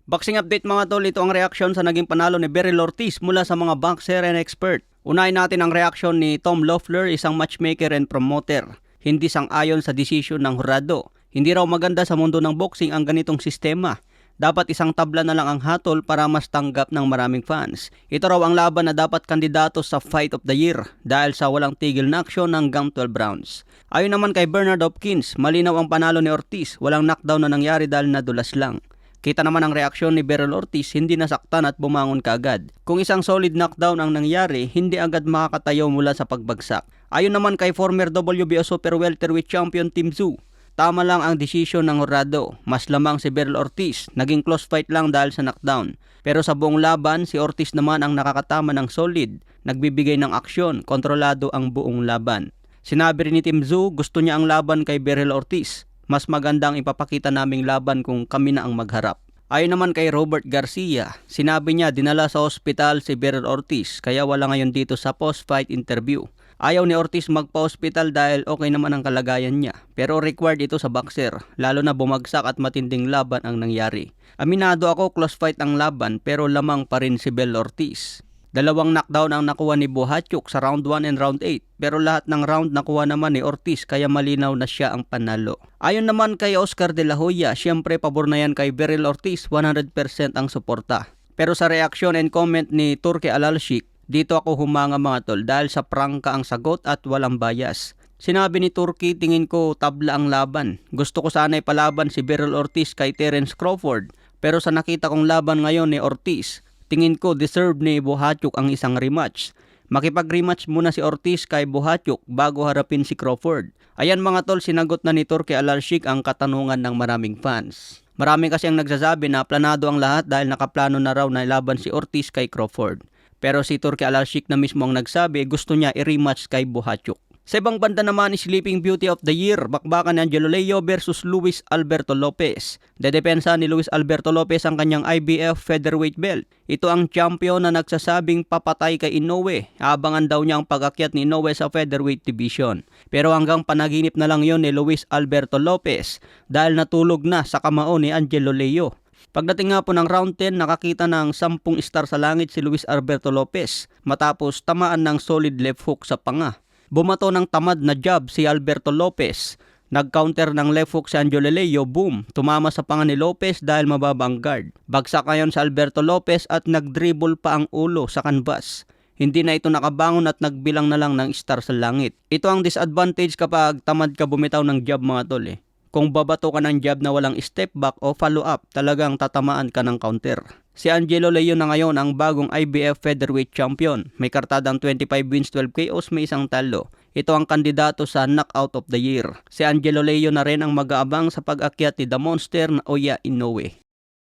Boxing update mga tol, ito ang reaksyon sa naging panalo ni Beryl Ortiz mula sa mga boxer and expert. Unahin natin ang reaksyon ni Tom Loeffler, isang matchmaker and promoter. Hindi sang-ayon sa desisyon ng hurado. Hindi raw maganda sa mundo ng boxing ang ganitong sistema. Dapat isang tabla na lang ang hatol para mas tanggap ng maraming fans. Ito raw ang laban na dapat kandidato sa Fight of the Year dahil sa walang tigil na aksyon hanggang 12 rounds. Ayon naman kay Bernard Hopkins, malinaw ang panalo ni Ortiz, walang knockdown na nangyari dahil nadulas lang. Kita naman ang reaksyon ni Beryl Ortiz, hindi nasaktan at bumangon kaagad. Kung isang solid knockdown ang nangyari, hindi agad makakatayo mula sa pagbagsak. Ayon naman kay former WBO Super Welterweight Champion Tim Tszyu, tama lang ang desisyon ng hurado. Mas lamang si Beryl Ortiz, naging close fight lang dahil sa knockdown. Pero sa buong laban, si Ortiz naman ang nakakatama ng solid, nagbibigay ng aksyon, kontrolado ang buong laban. Sinabi rin ni Tim Tszyu, gusto niya ang laban kay Beryl Ortiz. Mas magandang ipapakita naming laban kung kami na ang magharap. Ayon naman kay Robert Garcia, sinabi niya dinala sa ospital si Beryl Ortiz kaya wala ngayon dito sa post-fight interview. Ayaw ni Ortiz magpa-ospital dahil okay naman ang kalagayan niya. Pero required ito sa boxer, lalo na bumagsak at matinding laban ang nangyari. Aminado ako close fight ang laban pero lamang pa rin si Beryl Ortiz. Dalawang knockdown ang nakuha ni Bohatchouk sa round 1 and round 8 pero lahat ng round nakuha naman ni Ortiz kaya malinaw na siya ang panalo. Ayon naman kay Oscar De La Hoya, siyempre pabor na yan kay Beryl Ortiz, 100% ang suporta. Pero sa reaksyon and comment ni Turki Alalshik, dito ako humanga mga tol dahil sa prangka ang sagot at walang bias. Sinabi ni Turki, tingin ko tabla ang laban. Gusto ko sana'y palaban si Beryl Ortiz kay Terence Crawford pero sa nakita kong laban ngayon ni Ortiz, tingin ko deserve ni Bohatchouk ang isang rematch. Makipag-rematch muna si Ortiz kay Bohatchouk bago harapin si Crawford. Ayan mga tol, sinagot na ni Turki Alalshik ang katanungan ng maraming fans. Marami kasi ang nagsasabi na planado ang lahat dahil nakaplano na raw na laban si Ortiz kay Crawford. Pero si Turki Alalshik na mismo ang nagsabi gusto niya i-rematch kay Bohatchouk. Sa ibang banda naman, Sleeping Beauty of the Year, bakbakan ni Angelo Leo versus Luis Alberto Lopez. Dedepensa ni Luis Alberto Lopez ang kanyang IBF featherweight belt. Ito ang champion na nagsasabing papatay kay Inoue. Abangan daw niya ang pag-akyat ni Inoue sa featherweight division. Pero hanggang panaginip na lang yon ni Luis Alberto Lopez dahil natulog na sa kamao ni Angelo Leo. Pagdating nga po ng round 10, nakakita ng 10 star sa langit si Luis Alberto Lopez matapos tamaan ng solid left hook sa panga. Bumato ng tamad na jab si Alberto Lopez. Nag-counter ng left hook si Angelo Leo, boom! Tumama sa panga ni Lopez dahil mababa ang guard. Bagsak ngayon si Alberto Lopez at nag-dribble pa ang ulo sa canvas. Hindi na ito nakabangon at nagbilang na lang ng star sa langit. Ito ang disadvantage kapag tamad ka bumitaw ng jab mga tol eh. Kung babato ka ng jab na walang step back o follow up, talagang tatamaan ka ng counter. Si Angelo Leo na ngayon ang bagong IBF featherweight champion. May kartadang 25 wins, 12 KOs, may isang talo. Ito ang kandidato sa knockout of the year. Si Angelo Leo na rin ang mag-aabang sa pag-akyat ni The Monster na Oya Inoue.